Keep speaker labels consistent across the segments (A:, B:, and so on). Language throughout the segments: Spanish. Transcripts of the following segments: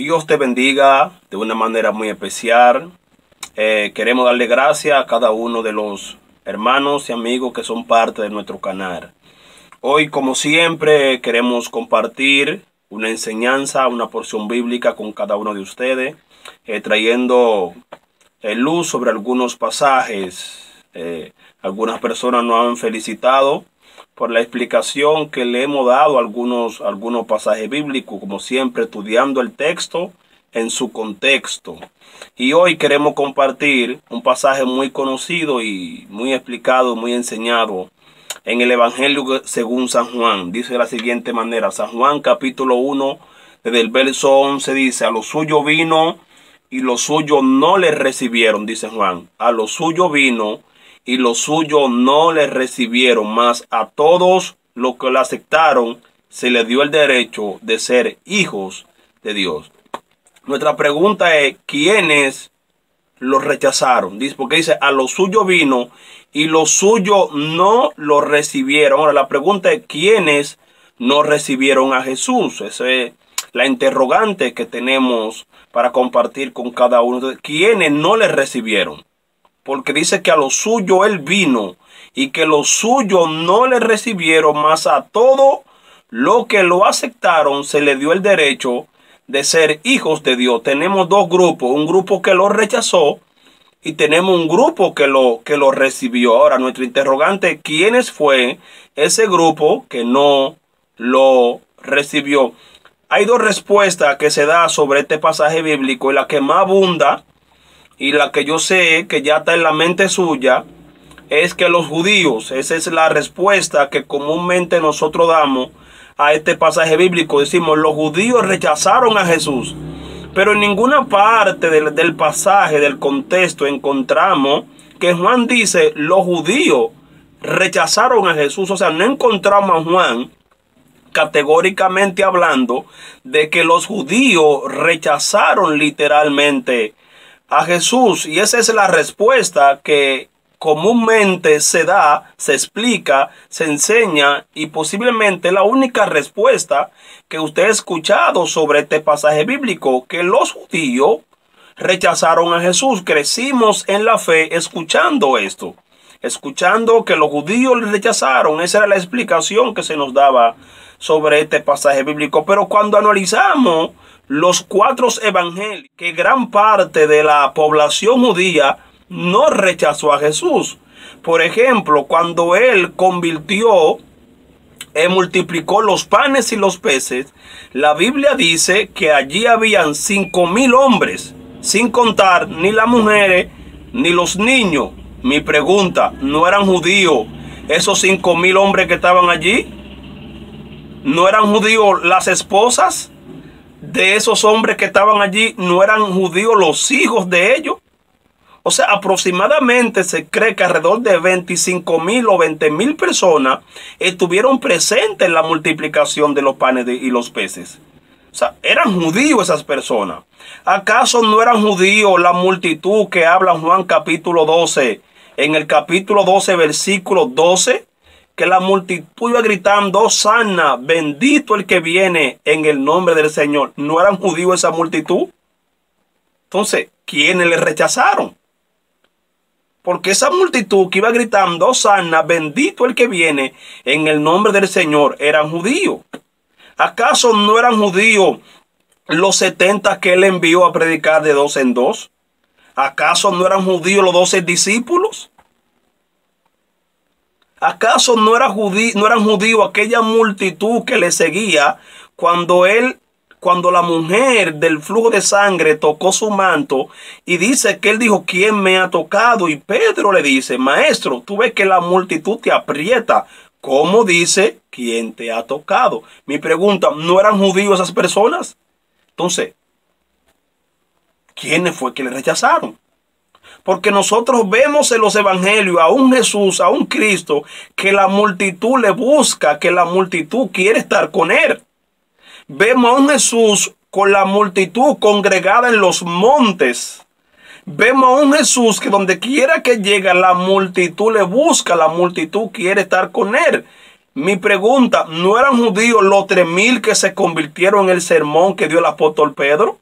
A: Dios te bendiga de una manera muy especial. Queremos darle gracias a cada uno de los hermanos y amigos que son parte de nuestro canal. Hoy, como siempre, queremos compartir una enseñanza, una porción bíblica con cada uno de ustedes, trayendo luz sobre algunos pasajes. Algunas personas nos han felicitado por la explicación que le hemos dado a algunos pasajes bíblicos, como siempre estudiando el texto en su contexto. Y hoy queremos compartir un pasaje muy conocido y muy explicado, muy enseñado en el Evangelio según San Juan. Dice de la siguiente manera, San Juan capítulo 1, desde el verso 11 dice: a lo suyo vino y los suyos no le recibieron, dice Juan. A lo suyo vino y los suyos no le recibieron, mas a todos los que lo aceptaron se les dio el derecho de ser hijos de Dios. Nuestra pregunta es, ¿quiénes lo rechazaron? Dice, porque dice, a lo suyo vino y los suyos no lo recibieron. Ahora la pregunta es, ¿quiénes no recibieron a Jesús? Esa es la interrogante que tenemos para compartir con cada uno. ¿Quiénes no le recibieron? Porque dice que a lo suyo él vino y que los suyos no le recibieron, mas a todo lo que lo aceptaron se le dio el derecho de ser hijos de Dios. Tenemos dos grupos, un grupo que lo rechazó y tenemos un grupo que lo recibió. Ahora nuestro interrogante, ¿quiénes fue ese grupo que no lo recibió? Hay dos respuestas que se da sobre este pasaje bíblico, y la que más abunda y la que yo sé que ya está en la mente suya es que los judíos, esa es la respuesta que comúnmente nosotros damos a este pasaje bíblico. Decimos, los judíos rechazaron a Jesús, pero en ninguna parte del pasaje, del contexto, encontramos que Juan dice, los judíos rechazaron a Jesús. O sea, no encontramos a Juan categóricamente hablando de que los judíos rechazaron literalmente a Jesús. Y esa es la respuesta que comúnmente se da, se explica, se enseña, y posiblemente la única respuesta que usted ha escuchado sobre este pasaje bíblico, que los judíos rechazaron a Jesús. Crecimos en la fe escuchando esto, escuchando que los judíos le rechazaron. Esa era la explicación que se nos daba sobre este pasaje bíblico. Pero cuando analizamos los cuatro evangelios, que gran parte de la población judía no rechazó a Jesús. Por ejemplo, cuando él multiplicó los panes y los peces, la Biblia dice que allí habían 5,000 hombres, sin contar ni las mujeres ni los niños. Mi pregunta, ¿no eran judíos esos 5,000 hombres que estaban allí? ¿No eran judíos las esposas de esos hombres que estaban allí? ¿No eran judíos los hijos de ellos? O sea, aproximadamente se cree que alrededor de 25,000 o 20,000 personas estuvieron presentes en la multiplicación de los panes y los peces. O sea, eran judíos esas personas. ¿Acaso no eran judíos la multitud que habla Juan capítulo 12? En el capítulo 12, versículo 12, que la multitud iba gritando, Hosanna, bendito el que viene en el nombre del Señor. ¿No eran judíos esa multitud? Entonces, ¿quiénes le rechazaron? Porque esa multitud que iba gritando, Hosanna, bendito el que viene en el nombre del Señor, eran judíos. ¿Acaso no eran judíos los 70 que él envió a predicar de dos en dos? ¿Acaso no eran judíos los 12 discípulos? ¿Acaso no eran judíos aquella multitud que le seguía cuando la mujer del flujo de sangre tocó su manto? Y dice que él dijo, ¿quién me ha tocado? Y Pedro le dice, maestro, tú ves que la multitud te aprieta. ¿Cómo dice quién te ha tocado? Mi pregunta, ¿no eran judíos esas personas? Entonces, ¿quiénes fue que le rechazaron? Porque nosotros vemos en los evangelios a un Jesús, a un Cristo, que la multitud le busca, que la multitud quiere estar con él. Vemos a un Jesús con la multitud congregada en los montes. Vemos a un Jesús que donde quiera que llega, la multitud le busca, la multitud quiere estar con él. Mi pregunta, ¿no eran judíos los 3,000 que se convirtieron en el sermón que dio el apóstol Pedro?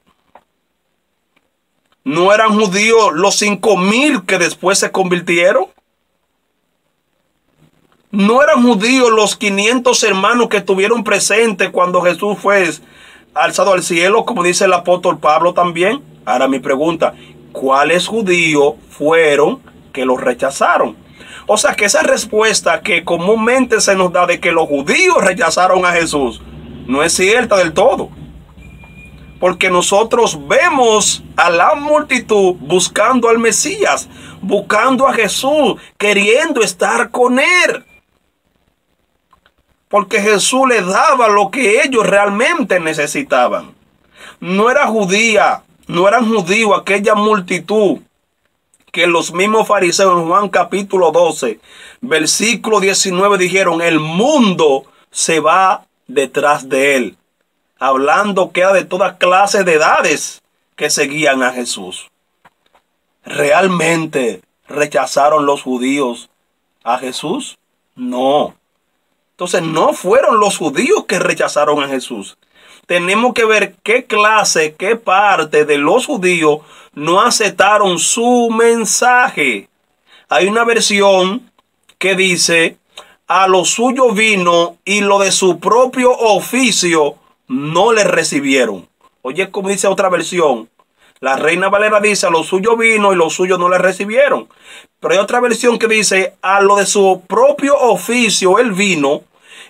A: ¿No eran judíos los 5,000 que después se convirtieron? ¿No eran judíos los 500 hermanos que estuvieron presentes cuando Jesús fue alzado al cielo, como dice el apóstol Pablo también? Ahora mi pregunta, ¿cuáles judíos fueron que los rechazaron? O sea que esa respuesta que comúnmente se nos da de que los judíos rechazaron a Jesús no es cierta del todo. Porque nosotros vemos a la multitud buscando al Mesías, buscando a Jesús, queriendo estar con él. Porque Jesús les daba lo que ellos realmente necesitaban. No era judía, no eran judíos aquella multitud que los mismos fariseos en Juan capítulo 12, versículo 19 dijeron, el mundo se va detrás de él. Hablando que era de toda clase de edades que seguían a Jesús. ¿Realmente rechazaron los judíos a Jesús? No. Entonces no fueron los judíos que rechazaron a Jesús. Tenemos que ver qué clase, qué parte de los judíos no aceptaron su mensaje. Hay una versión que dice, a lo suyo vino y lo de su propio oficio no le recibieron. Oye, como dice otra versión, la Reina Valera dice, a lo suyo vino y lo suyo no le recibieron. Pero hay otra versión que dice, a lo de su propio oficio él vino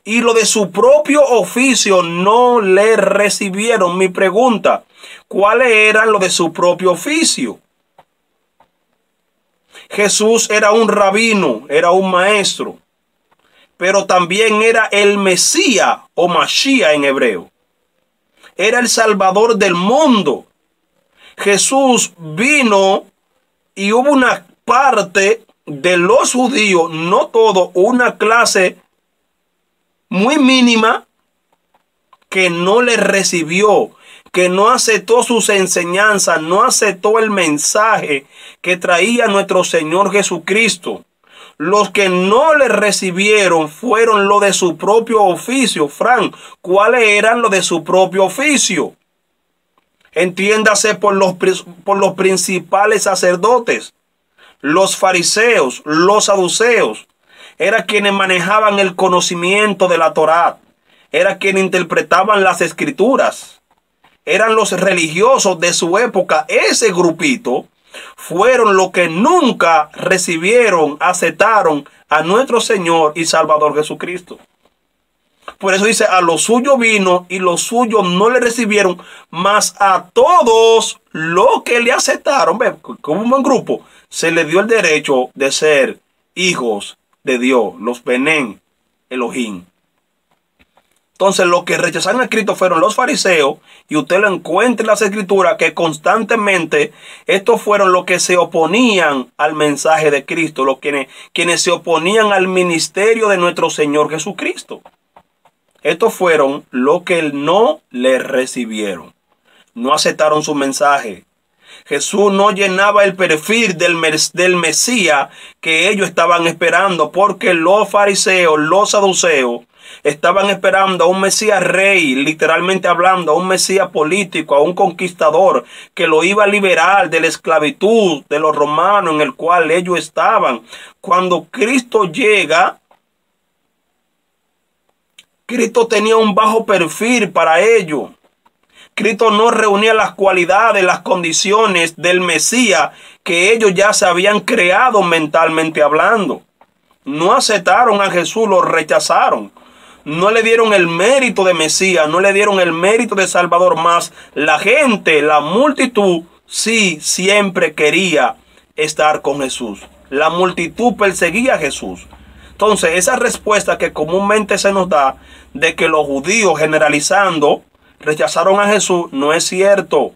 A: y lo de su propio oficio no le recibieron. Mi pregunta, ¿cuáles eran lo de su propio oficio? Jesús era un rabino, era un maestro, pero también era el Mesías o Mashiach en hebreo. Era el Salvador del mundo. Jesús vino y hubo una parte de los judíos, no todo, una clase muy mínima que no le recibió, que no aceptó sus enseñanzas, no aceptó el mensaje que traía nuestro Señor Jesucristo. Los que no le recibieron fueron los de su propio oficio. Frank, ¿cuáles eran los de su propio oficio? Entiéndase por los principales sacerdotes, los fariseos, los saduceos. Eran quienes manejaban el conocimiento de la Torá. Eran quienes interpretaban las escrituras. Eran los religiosos de su época. Ese grupito fueron los que nunca recibieron, aceptaron a nuestro Señor y Salvador Jesucristo. Por eso dice, a lo suyo vino y los suyos no le recibieron, mas a todos los que le aceptaron, ve, como un buen grupo, se le dio el derecho de ser hijos de Dios, los Benén Elohim. Entonces los que rechazaron a Cristo fueron los fariseos, y usted lo encuentra en las escrituras que constantemente estos fueron los que se oponían al mensaje de Cristo, quienes se oponían al ministerio de nuestro Señor Jesucristo. Estos fueron los que no le recibieron, no aceptaron su mensaje. Jesús no llenaba el perfil del Mesías que ellos estaban esperando, porque los fariseos, los saduceos, estaban esperando a un Mesías rey, literalmente hablando, a un Mesías político, a un conquistador que lo iba a liberar de la esclavitud de los romanos en el cual ellos estaban. Cuando Cristo llega, Cristo tenía un bajo perfil para ellos. Cristo no reunía las cualidades, las condiciones del Mesías que ellos ya se habían creado mentalmente hablando. No aceptaron a Jesús, lo rechazaron. No le dieron el mérito de Mesías, no le dieron el mérito de Salvador, más la gente, la multitud, sí, siempre quería estar con Jesús. La multitud perseguía a Jesús. Entonces, esa respuesta que comúnmente se nos da de que los judíos, generalizando, rechazaron a Jesús, no es cierto.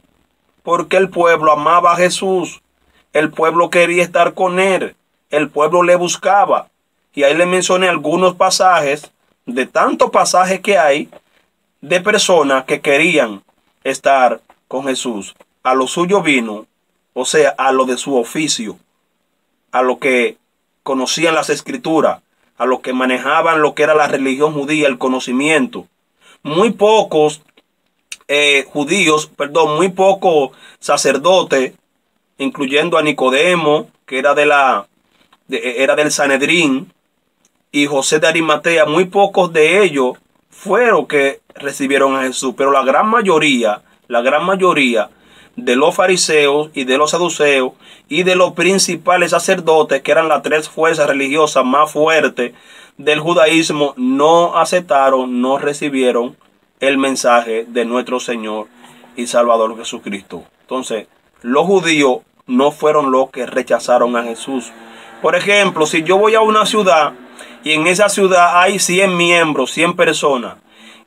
A: Porque el pueblo amaba a Jesús. El pueblo quería estar con él. El pueblo le buscaba. Y ahí le mencioné algunos pasajes, de tantos pasajes que hay, de personas que querían estar con Jesús. A lo suyo vino, o sea, a lo de su oficio, a lo que conocían las escrituras, a los que manejaban lo que era la religión judía, el conocimiento. Muy pocos muy pocos sacerdotes incluyendo a Nicodemo, que era era del Sanedrín, y José de Arimatea, muy pocos de ellos fueron que recibieron a Jesús, pero la gran mayoría de los fariseos y de los saduceos y de los principales sacerdotes, que eran las tres fuerzas religiosas más fuertes del judaísmo, no aceptaron, no recibieron el mensaje de nuestro Señor y Salvador Jesucristo. Entonces, los judíos no fueron los que rechazaron a Jesús. Por ejemplo, si yo voy a una ciudad y en esa ciudad hay 100 miembros, 100 personas,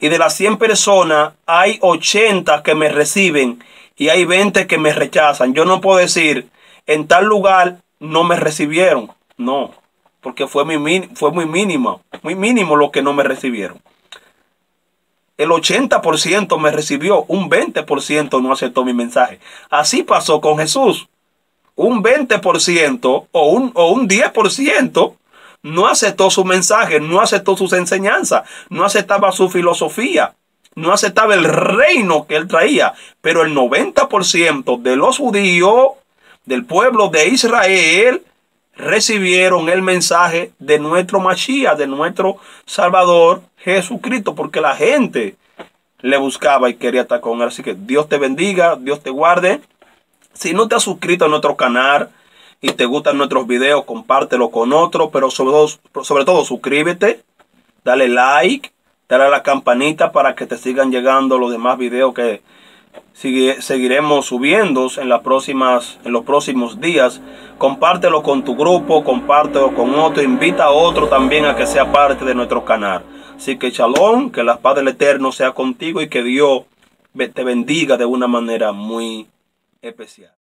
A: y de las 100 personas hay 80 que me reciben y hay 20 que me rechazan, yo no puedo decir, en tal lugar no me recibieron. No, porque fue muy mínimo lo que no me recibieron. El 80% me recibió, un 20% no aceptó mi mensaje. Así pasó con Jesús. Un 20% o un 10% no aceptó su mensaje, no aceptó sus enseñanzas, no aceptaba su filosofía, no aceptaba el reino que él traía. Pero el 90% de los judíos, del pueblo de Israel, recibieron el mensaje de nuestro Mashiach, de nuestro Salvador Jesucristo, porque la gente le buscaba y quería estar con él. Así que Dios te bendiga, Dios te guarde. Si no te has suscrito a nuestro canal y te gustan nuestros videos, compártelo con otros, pero sobre todo suscríbete, dale like, dale a la campanita para que te sigan llegando los demás videos que seguiremos subiendo en los próximos días. Compártelo con tu grupo, compártelo con otro, invita a otro también a que sea parte de nuestro canal. Así que shalom, que la paz del Eterno sea contigo y que Dios te bendiga de una manera muy especial.